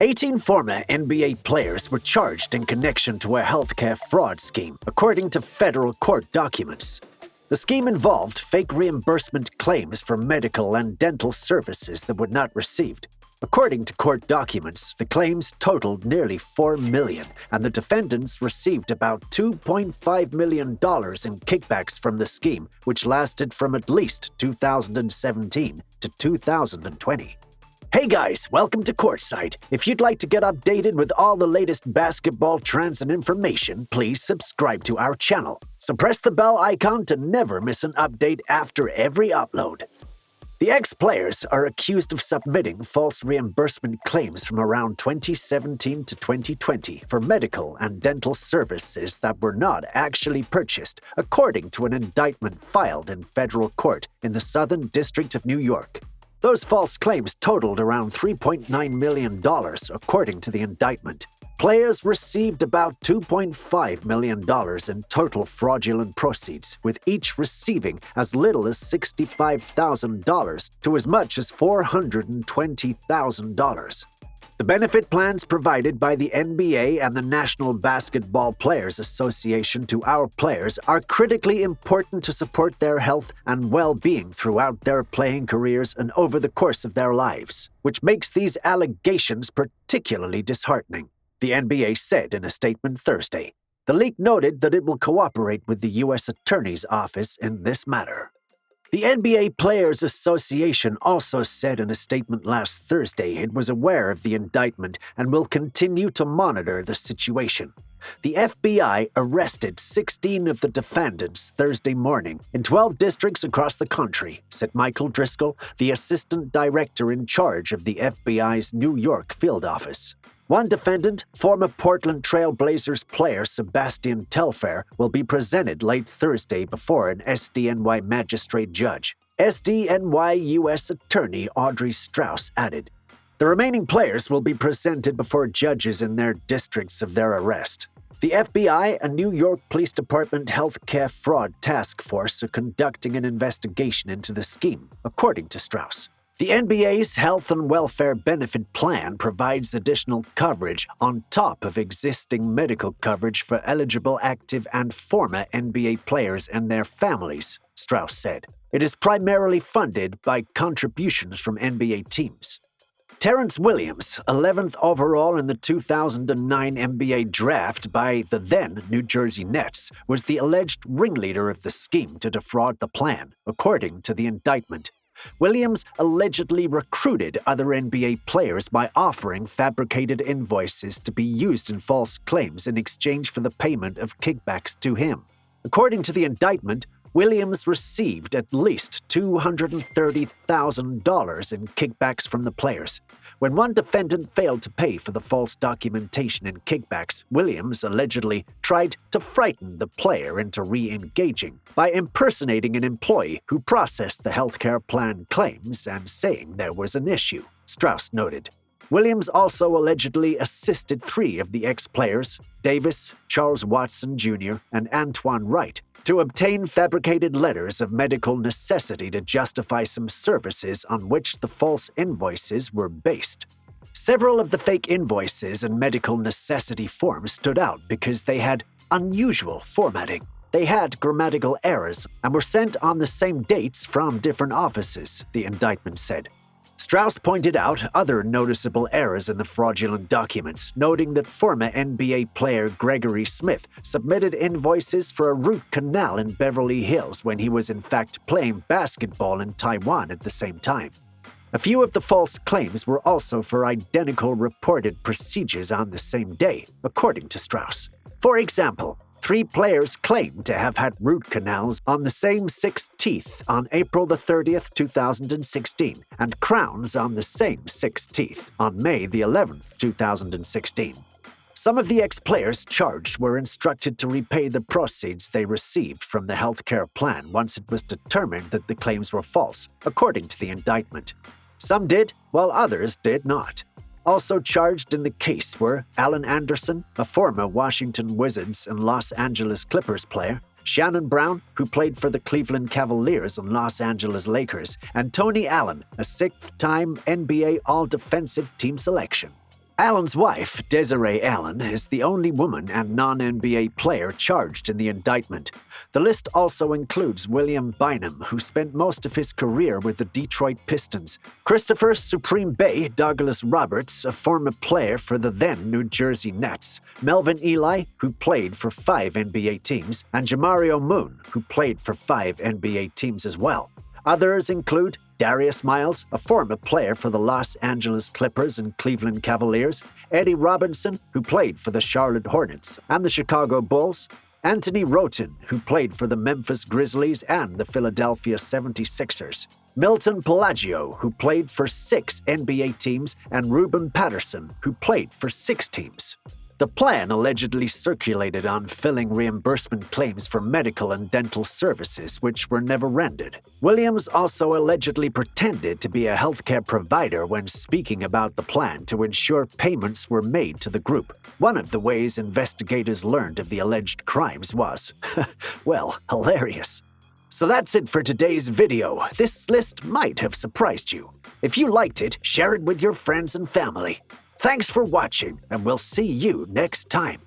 18 former NBA players were charged in connection to a healthcare fraud scheme, according to federal court documents. The scheme involved fake reimbursement claims for medical and dental services that were not received. According to court documents, the claims totaled nearly $4 million, and the defendants received about $2.5 million in kickbacks from the scheme, which lasted from at least 2017 to 2020. Hey guys, welcome to Courtside. If you'd like to get updated with all the latest basketball trends and information, please subscribe to our channel. So press the bell icon to never miss an update after every upload. The ex-players are accused of submitting false reimbursement claims from around 2017 to 2020 for medical and dental services that were not actually purchased, according to an indictment filed in federal court in the Southern District of New York. Those false claims totaled around $3.9 million, according to the indictment. Players received about $2.5 million in total fraudulent proceeds, with each receiving as little as $65,000 to as much as $420,000. The benefit plans provided by the NBA and the National Basketball Players Association to our players are critically important to support their health and well-being throughout their playing careers and over the course of their lives, which makes these allegations particularly disheartening, the NBA said in a statement Thursday. The league noted that it will cooperate with the U.S. Attorney's Office in this matter. The NBA Players Association also said in a statement last Thursday it was aware of the indictment and will continue to monitor the situation. The FBI arrested 16 of the defendants Thursday morning in 12 districts across the country, said Michael Driscoll, the assistant director in charge of the FBI's New York field office. One defendant, former Portland Trail Blazers player Sebastian Telfair, will be presented late Thursday before an SDNY magistrate judge. SDNY U.S. Attorney Audrey Strauss added. The remaining players will be presented before judges in their districts of their arrest. The FBI and New York Police Department Healthcare Fraud Task Force are conducting an investigation into the scheme, according to Strauss. The NBA's Health and Welfare Benefit Plan provides additional coverage on top of existing medical coverage for eligible active and former NBA players and their families, Strauss said. It is primarily funded by contributions from NBA teams. Terrence Williams, 11th overall in the 2009 NBA draft by the then New Jersey Nets, was the alleged ringleader of the scheme to defraud the plan, according to the indictment. Williams allegedly recruited other NBA players by offering fabricated invoices to be used in false claims in exchange for the payment of kickbacks to him. According to the indictment, Williams received at least $230,000 in kickbacks from the players. When one defendant failed to pay for the false documentation and kickbacks, Williams allegedly tried to frighten the player into re-engaging by impersonating an employee who processed the healthcare plan claims and saying there was an issue, Strauss noted. Williams also allegedly assisted 3 of the ex-players, Davis, Charles Watson Jr., and Antoine Wright, to obtain fabricated letters of medical necessity to justify some services on which the false invoices were based. Several of the fake invoices and medical necessity forms stood out because they had unusual formatting. They had grammatical errors and were sent on the same dates from different offices, the indictment said. Strauss pointed out other noticeable errors in the fraudulent documents, noting that former NBA player Gregory Smith submitted invoices for a root canal in Beverly Hills when he was in fact playing basketball in Taiwan at the same time. A few of the false claims were also for identical reported procedures on the same day, according to Strauss. For example, 3 players claimed to have had root canals on the same 6 teeth on April 30th, 2016, and crowns on the same 6 teeth on May 11th, 2016. Some of the ex-players charged were instructed to repay the proceeds they received from the healthcare plan once it was determined that the claims were false, according to the indictment. Some did, while others did not. Also charged in the case were Alan Anderson, a former Washington Wizards and Los Angeles Clippers player, Shannon Brown, who played for the Cleveland Cavaliers and Los Angeles Lakers, and Tony Allen, a 6th-time NBA All-Defensive Team selection. Allen's wife, Desiree Allen, is the only woman and non-NBA player charged in the indictment. The list also includes William Bynum, who spent most of his career with the Detroit Pistons, Christopher Supreme Bay Douglas Roberts, a former player for the then New Jersey Nets, Melvin Ely, who played for 5 NBA teams, and Jamario Moon, who played for 5 NBA teams as well. Others include Darius Miles, a former player for the Los Angeles Clippers and Cleveland Cavaliers, Eddie Robinson, who played for the Charlotte Hornets and the Chicago Bulls, Anthony Roten, who played for the Memphis Grizzlies and the Philadelphia 76ers, Milton Pelagio, who played for 6 NBA teams, and Ruben Patterson, who played for 6 teams. The plan allegedly circulated on filling reimbursement claims for medical and dental services, which were never rendered. Williams also allegedly pretended to be a healthcare provider when speaking about the plan to ensure payments were made to the group. One of the ways investigators learned of the alleged crimes was, well, hilarious. So that's it for today's video. This list might have surprised you. If you liked it, share it with your friends and family. Thanks for watching, and we'll see you next time.